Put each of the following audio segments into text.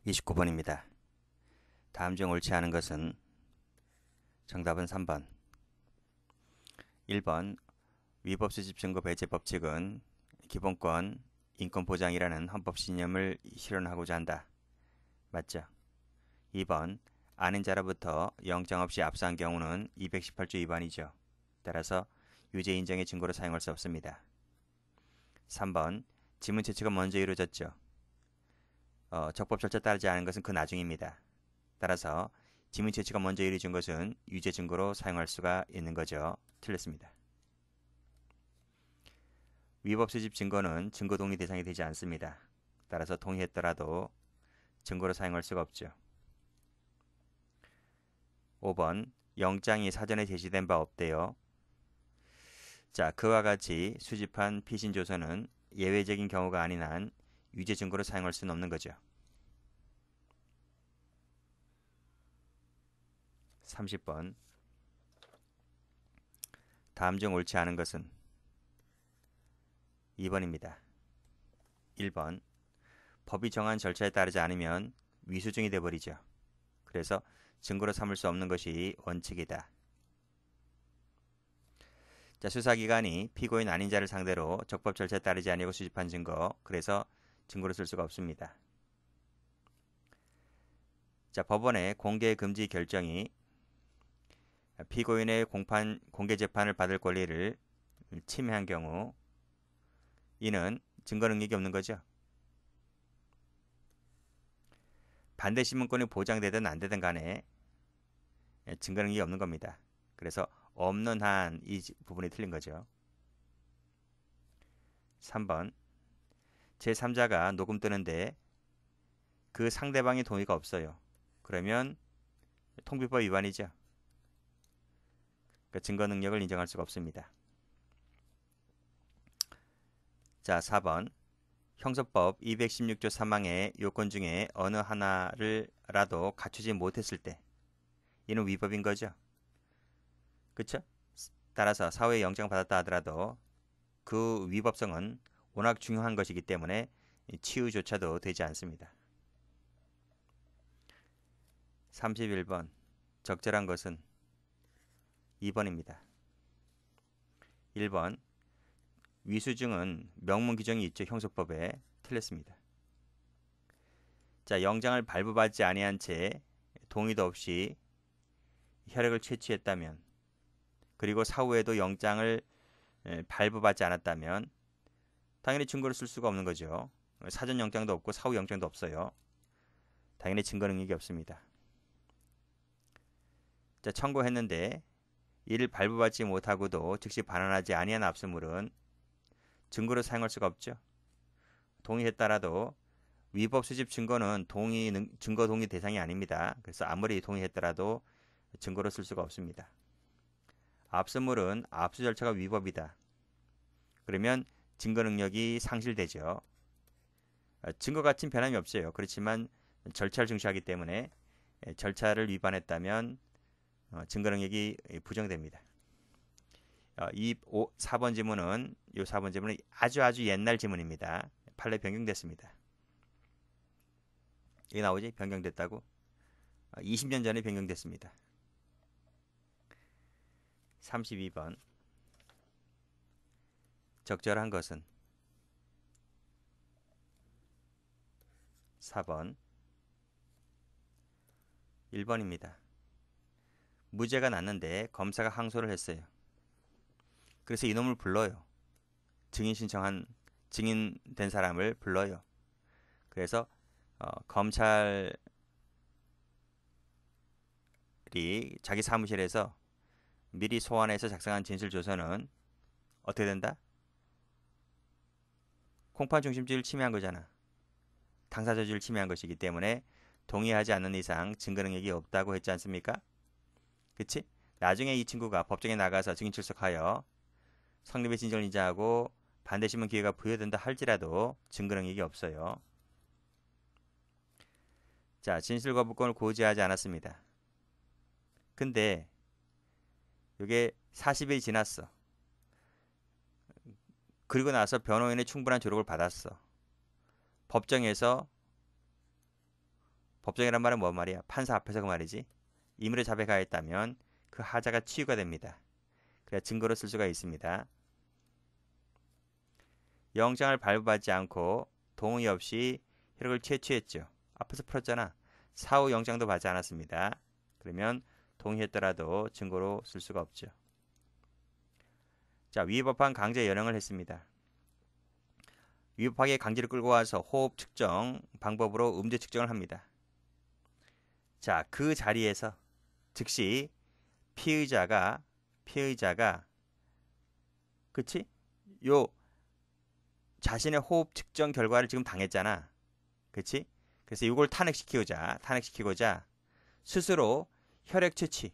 29번입니다. 다음 중 옳지 않은 것은 정답은 3번. 1번 위법수집증거배제 법칙은 기본권, 인권보장이라는 헌법 신념을 실현하고자 한다. 맞죠? 2번 아는 자로부터 영장 없이 압수한 경우는 218조 위반이죠. 따라서 유죄 인정의 증거로 사용할 수 없습니다. 3번 지문 채취가 먼저 이루어졌죠. 적법 절차 따르지 않은 것은 그 나중입니다. 따라서 지문 채취가 먼저 이루어진 것은 유죄 증거로 사용할 수가 있는 거죠. 틀렸습니다. 위법 수집 증거는 증거 동의 대상이 되지 않습니다. 따라서 동의했더라도 증거로 사용할 수가 없죠. 5번 영장이 사전에 제시된 바 없대요. 자, 그와 같이 수집한 피신 조서는 예외적인 경우가 아닌 한 유죄 증거로 사용할 수는 없는 거죠. 30번 다음 중 옳지 않은 것은 2번입니다. 1번 법이 정한 절차에 따르지 않으면 위수증이 되어버리죠. 그래서 증거로 삼을 수 없는 것이 원칙이다. 자, 수사기관이 피고인 아닌 자를 상대로 적법 절차에 따르지 아니하고 수집한 증거, 그래서 증거로 쓸 수가 없습니다. 자, 법원의 공개 금지 결정이 피고인의 공개 재판을 받을 권리를 침해한 경우 이는 증거 능력이 없는 거죠. 반대 신문권이 보장되든 안 되든 간에 증거 능력이 없는 겁니다. 그래서 없는 한 이 부분이 틀린 거죠. 3번 제3자가 녹음 뜨는데 그 상대방의 동의가 없어요. 그러면 통비법 위반이죠. 그러니까 증거 능력을 인정할 수가 없습니다. 자, 4번 형소법 216조 3항의 요건 중에 어느 하나를라도 갖추지 못했을 때 이는 위법인 거죠. 그렇죠? 따라서 사후에 영장 받았다 하더라도 그 위법성은 워낙 중요한 것이기 때문에 치유조차도 되지 않습니다. 31번 적절한 것은 2번입니다. 1번 위수증은 명문 규정이 있죠. 형소법에. 틀렸습니다. 자, 영장을 발부받지 아니한 채 동의도 없이 혈액을 채취했다면 그리고 사후에도 영장을 발부받지 않았다면 당연히 증거를 쓸 수가 없는 거죠. 사전 영장도 없고 사후 영장도 없어요. 당연히 증거 능력이 없습니다. 자, 청구했는데 이를 발부받지 못하고도 즉시 반환하지 아니한 압수물은 증거로 사용할 수가 없죠. 동의했더라도 위법 수집 증거는 증거 동의 대상이 아닙니다. 그래서 아무리 동의했더라도 증거로 쓸 수가 없습니다. 압수물은 압수 절차가 위법이다. 그러면 증거 능력이 상실되죠. 증거 가치는 변함이 없어요. 그렇지만 절차를 중시하기 때문에 절차를 위반했다면 증거 능력이 부정됩니다. 4번 지문은 아주 옛날 지문입니다. 판례 변경됐습니다. 이게 나오지? 변경됐다고? 20년 전에 변경됐습니다. 32번 적절한 것은 4번 1번입니다. 무죄가 났는데 검사가 항소를 했어요. 그래서 이놈을 불러요. 증인된 사람을 불러요. 그래서 검찰이 자기 사무실에서 미리 소환해서 작성한 진술조서는 어떻게 된다? 공판 중심주의를 침해한 거잖아. 당사자주의를 침해한 것이기 때문에 동의하지 않는 이상 증거 능력이 없다고 했지 않습니까? 그치? 나중에 이 친구가 법정에 나가서 증인 출석하여 성립의 진정을 인정하고 반대 신문 기회가 부여된다 할지라도 증거 능력이 없어요. 자, 진술 거부권을 고지하지 않았습니다. 근데 이게 40일이 지났어. 그리고 나서 변호인의 충분한 조력을 받았어. 법정에서 법정이란 말은 뭔 말이야? 판사 앞에서 그 말이지. 임의로 자백하였다면 그 하자가 치유가 됩니다. 그래야 증거로 쓸 수가 있습니다. 영장을 발부받지 않고 동의 없이 혈액을 채취했죠. 앞에서 풀었잖아. 사후 영장도 받지 않았습니다. 그러면 동의했더라도 증거로 쓸 수가 없죠. 자, 위법한 강제 연행을 했습니다. 위법하게 강제를 끌고 와서 호흡 측정 방법으로 음주 측정을 합니다. 자, 그 자리에서 즉시 피의자가 그치? 요 자신의 호흡 측정 결과를 지금 당했잖아. 그치? 그래서 이걸 탄핵시키고자 스스로 혈액 채취,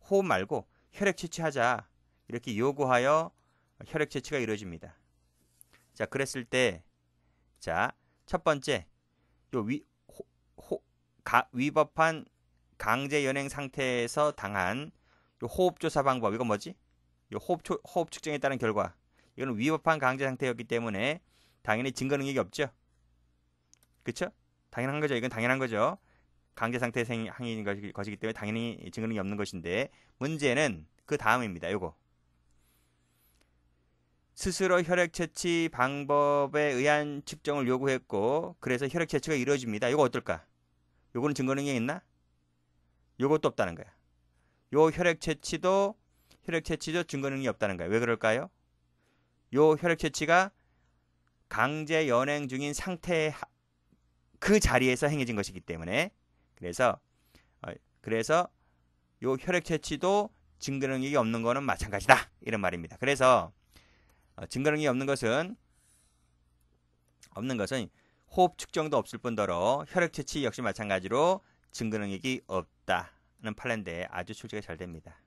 호흡 말고 혈액 채취하자 이렇게 요구하여 혈액 채취가 이루어집니다. 자, 그랬을 때, 자, 첫 번째, 요 위법한 강제 연행 상태에서 당한 요 호흡 조사 방법, 이건 뭐지? 요 호흡 측정에 따른 결과, 이거는 위법한 강제 상태였기 때문에 당연히 증거 능력이 없죠. 그쵸? 당연한 거죠. 이건 당연한 거죠. 강제 상태 행위인 것이기 때문에 당연히 증거 능력이 없는 것인데, 문제는 그 다음입니다. 요거. 스스로 혈액 채취 방법에 의한 측정을 요구했고 그래서 혈액 채취가 이루어집니다. 이거 어떨까? 요거는 증거 능력이 있나? 요것도 없다는 거야. 요 혈액 채취도 증거 능력이 없다는 거야. 왜 그럴까요? 요 혈액 채취가 강제 연행 중인 상태 그 자리에서 행해진 것이기 때문에 그래서 요 혈액 채취도 증거 능력이 없는 거는 마찬가지다. 이런 말입니다. 그래서 증거 능력이 없는 것은 호흡 측정도 없을 뿐더러 혈액 채취 역시 마찬가지로 증거 능력이 없다는 판례인데 아주 출제가 잘 됩니다.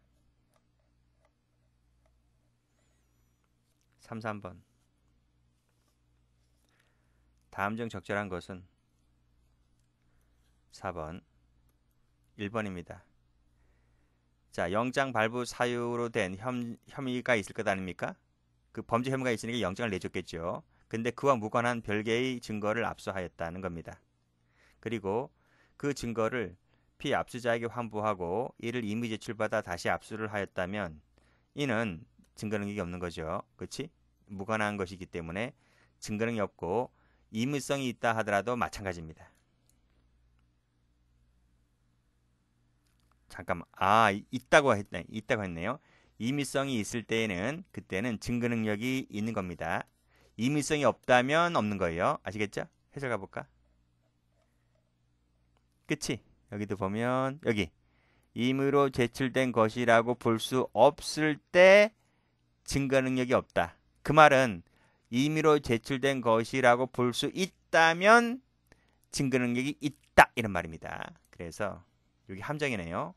3번. 다음 중 적절한 것은 4번, 1번입니다. 자, 영장 발부 사유로 된 혐의가 있을 것 아닙니까? 그 범죄 혐의가 있으니까 영장을 내줬겠죠. 근데 그와 무관한 별개의 증거를 압수하였다는 겁니다. 그리고 그 증거를 피압수자에게 환부하고 이를 임의 제출받아 다시 압수를 하였다면 이는 증거 능력이 없는 거죠. 그렇지? 무관한 것이기 때문에 증거 능력이 없고 임의성이 있다 하더라도 마찬가지입니다. 잠깐만. 있다고 했네요. 임의성이 있을 때에는 그때는 증거 능력이 있는 겁니다. 임의성이 없다면 없는 거예요. 아시겠죠? 해설 가볼까? 그치? 여기도 보면 여기 임의로 제출된 것이라고 볼 수 없을 때 증거 능력이 없다. 그 말은 임의로 제출된 것이라고 볼 수 있다면 증거 능력이 있다 이런 말입니다. 그래서 여기 함정이네요.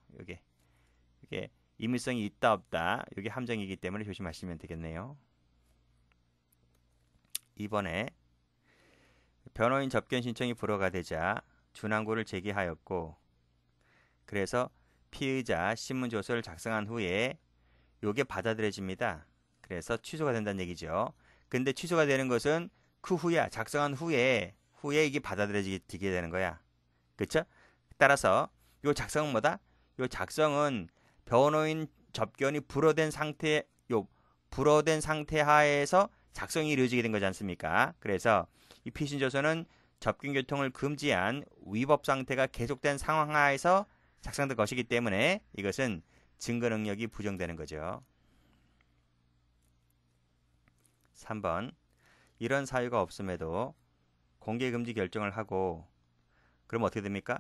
이게 임의성이 있다 없다 이게 함정이기 때문에 조심하시면 되겠네요. 이번에 변호인 접견 신청이 불허가 되자 준항고를 제기하였고 그래서 피의자 신문조서를 작성한 후에 이게 받아들여집니다. 그래서 취소가 된다는 얘기죠. 근데 취소가 되는 것은 그 후야. 작성한 후에 이게 받아들여지게 되는 거야. 그렇죠? 따라서 요 작성은 뭐다? 요 작성은 변호인 접견이 불허된 상태 하에서 작성이 이루어지게 된 거지 않습니까? 그래서 이 피신조서는 접견 교통을 금지한 위법 상태가 계속된 상황 하에서 작성된 것이기 때문에 이것은 증거 능력이 부정되는 거죠. 3번. 이런 사유가 없음에도 공개금지 결정을 하고 그럼 어떻게 됩니까?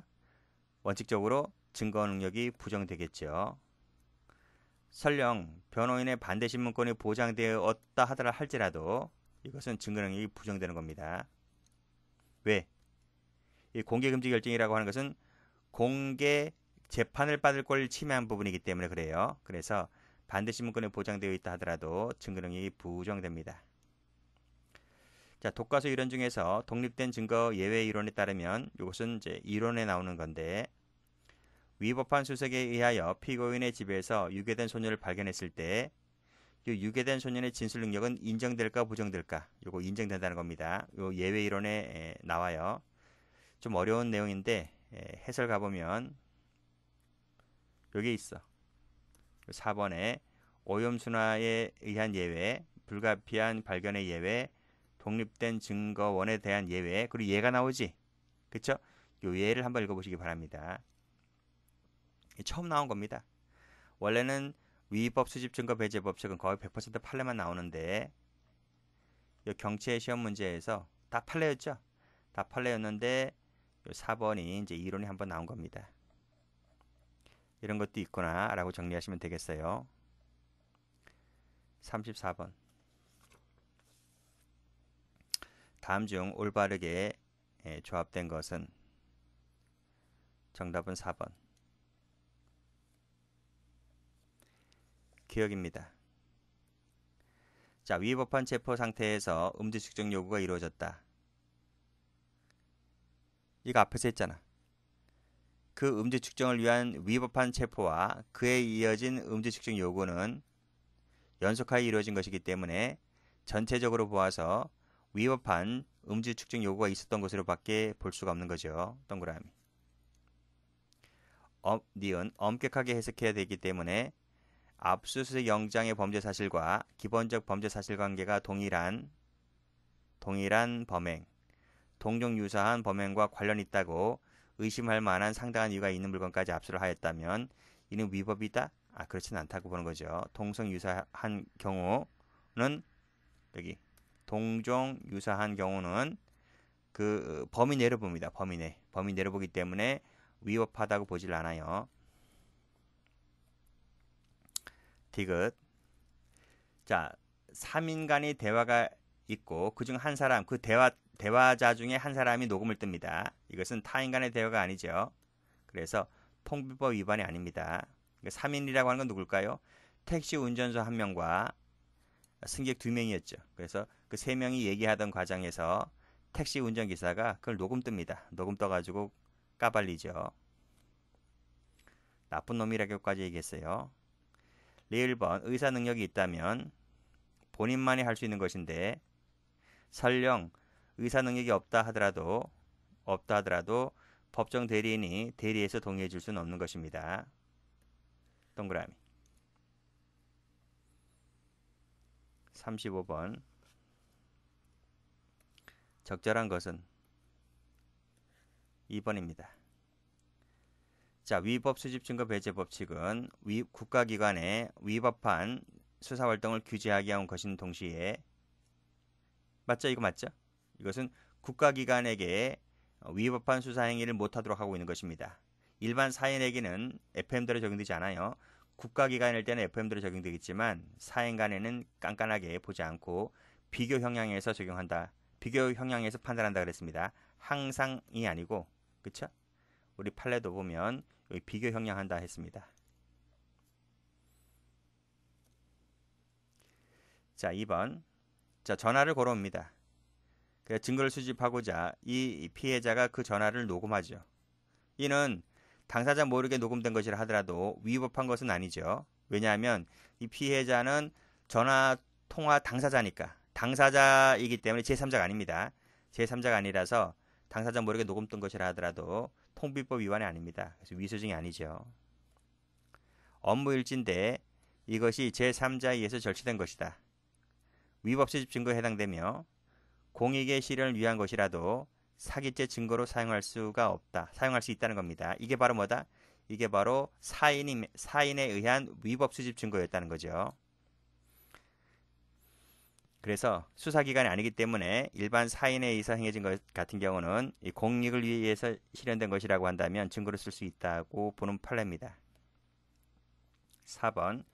원칙적으로 증거 능력이 부정되겠죠. 설령 변호인의 반대 신문권이 보장되었다 하더라 할지라도 이것은 증거 능력이 부정되는 겁니다. 왜? 이 공개금지 결정이라고 하는 것은 공개 재판을 받을 권리를 침해한 부분이기 때문에 그래요. 그래서 반대 신문권이 보장되어 있다 하더라도 증거 능력이 부정됩니다. 자, 독과수 이론 중에서 독립된 증거 예외 이론에 따르면 이것은 이제 이론에 나오는 건데 위법한 수색에 의하여 피고인의 집에서 유괴된 소년을 발견했을 때 이 유괴된 소년의 진술 능력은 인정될까 부정될까? 요거 인정된다는 겁니다. 요 예외 이론에 나와요. 좀 어려운 내용인데 해설 가보면 여기 있어. 4번에 오염순화에 의한 예외, 불가피한 발견의 예외, 독립된 증거원에 대한 예외, 그리고 예가 나오지. 그쵸? 요 예를 한번 읽어보시기 바랍니다. 처음 나온 겁니다. 원래는 위법 수집 증거 배제 법칙은 거의 100% 판례만 나오는데 요 경채 시험 문제에서 다 판례였죠. 다 판례였는데 요 4번이 이제 이론이 한번 나온 겁니다. 이런 것도 있구나 라고 정리하시면 되겠어요. 34번. 다음 중 올바르게 조합된 것은 정답은 4번. 기억입니다. 자, 위법한 체포 상태에서 음주 측정 요구가 이루어졌다. 이거 앞에서 했잖아. 그 음주 측정을 위한 위법한 체포와 그에 이어진 음주 측정 요구는 연속하여 이루어진 것이기 때문에 전체적으로 보아서 위법한 음주 측정 요구가 있었던 것으로밖에 볼 수가 없는 거죠. 동그라미. 니은 엄격하게 해석해야 되기 때문에 압수수색 영장의 범죄 사실과 기본적 범죄 사실관계가 동일한 범행, 동종 유사한 범행과 관련 있다고 의심할 만한 상당한 이유가 있는 물건까지 압수를 하였다면 이는 위법이다? 그렇지는 않다고 보는 거죠. 동성 유사한 경우는 여기 동종 유사한 경우는 그 범위 내로 봅니다. 범위 내로 보기 때문에 위법하다고 보질 않아요. 디귿. 자, 3인 간의 대화가 있고 그중 한 사람, 그 대화자 중에 한 사람이 녹음을 뜹니다. 이것은 타인 간의 대화가 아니죠. 그래서 통비법 위반이 아닙니다. 3인이라고 하는 건 누굴까요? 택시 운전수 1명과 승객 2명이었죠. 그래서 그 3명이 얘기하던 과정에서 택시 운전기사가 그걸 녹음 뜹니다. 녹음 떠가지고 까발리죠. 나쁜 놈이라고까지 얘기했어요. 리을 번 의사 능력이 있다면 본인만이 할 수 있는 것인데 설령 의사 능력이 없다 하더라도 법정 대리인이 대리해서 동의해 줄 수는 없는 것입니다. 동그라미. 35번. 적절한 것은 2번입니다. 자, 위법 수집 증거 배제 법칙은 국가기관에 위법한 수사활동을 규제하게 한 것인 동시에 맞죠? 이거 맞죠? 이것은 국가기관에게 위법한 수사행위를 못하도록 하고 있는 것입니다. 일반 사인에게는 FM대로 적용되지 않아요. 국가기관일 때는 FM대로 적용되겠지만 사인간에는 깐깐하게 보지 않고 비교 형량에서 적용한다. 비교 형량에서 판단한다 그랬습니다. 항상이 아니고, 그쵸? 우리 판례도 보면 여기 비교 형량한다 했습니다. 자, 2번. 자, 전화를 걸어옵니다. 증거를 수집하고자 이 피해자가 그 전화를 녹음하죠. 이는 당사자 모르게 녹음된 것이라 하더라도 위법한 것은 아니죠. 왜냐하면 이 피해자는 전화 통화 당사자니까. 당사자이기 때문에 제3자가 아닙니다. 제3자가 아니라서 당사자 모르게 녹음된 것이라 하더라도 통비법 위반이 아닙니다. 그래서 위조증이 아니죠. 업무일지인데 이것이 제3자에 의해서 절취된 것이다. 위법 수집 증거에 해당되며 공익의 실현을 위한 것이라도 사기죄 증거로 사용할 수 있다는 겁니다. 이게 바로 뭐다? 이게 바로 사인에 의한 위법 수집 증거였다는 거죠. 그래서 수사기관이 아니기 때문에 일반 사인에 의해서 행해진 것 같은 경우는 이 공익을 위해서 실현된 것이라고 한다면 증거로 쓸 수 있다고 보는 판례입니다. 4번.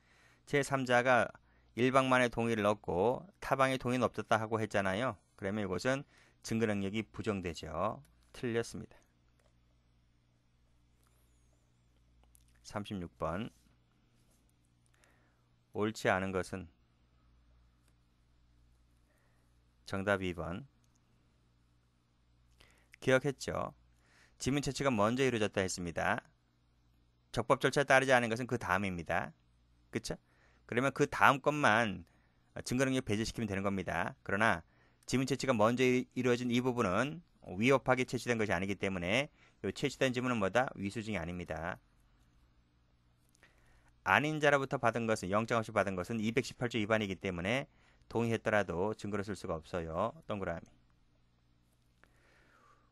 제3자가 일방만의 동의를 얻고 타방의 동의는 없었다 하고 했잖아요. 그러면 이것은 증거 능력이 부정되죠. 틀렸습니다. 36번. 옳지 않은 것은 정답 2번. 기억했죠? 지문 채취가 먼저 이루어졌다 했습니다. 적법 절차에 따르지 않은 것은 그 다음입니다. 그쵸? 그러면 그 다음 것만 증거 능력 배제시키면 되는 겁니다. 그러나 지문 채취가 먼저 이루어진 이 부분은 위법하게 채취된 것이 아니기 때문에 요 채취된 지문은 뭐다? 위수증이 아닙니다. 아닌 자로부터 받은 것은 영장 없이 받은 것은 218조 위반이기 때문에 동의했더라도 증거로 쓸 수가 없어요. 동그라미.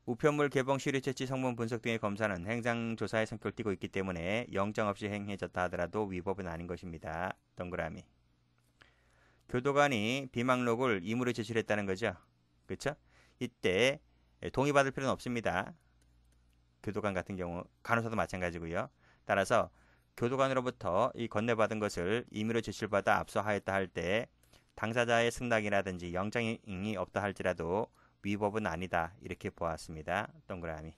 우편물 개봉 시류 채취 성분 분석 등의 검사는 행정조사의 성격을 띠고 있기 때문에 영장 없이 행해졌다 하더라도 위법은 아닌 것입니다. 동그라미. 교도관이 비망록을 임의로 제출했다는 거죠. 그렇죠? 이때 동의받을 필요는 없습니다. 교도관 같은 경우 간호사도 마찬가지고요. 따라서 교도관으로부터 이 건네받은 것을 임의로 제출받아 압수하였다 할 때 당사자의 승낙이라든지 영장이 없다 할지라도 위법은 아니다. 이렇게 보았습니다. 동그라미.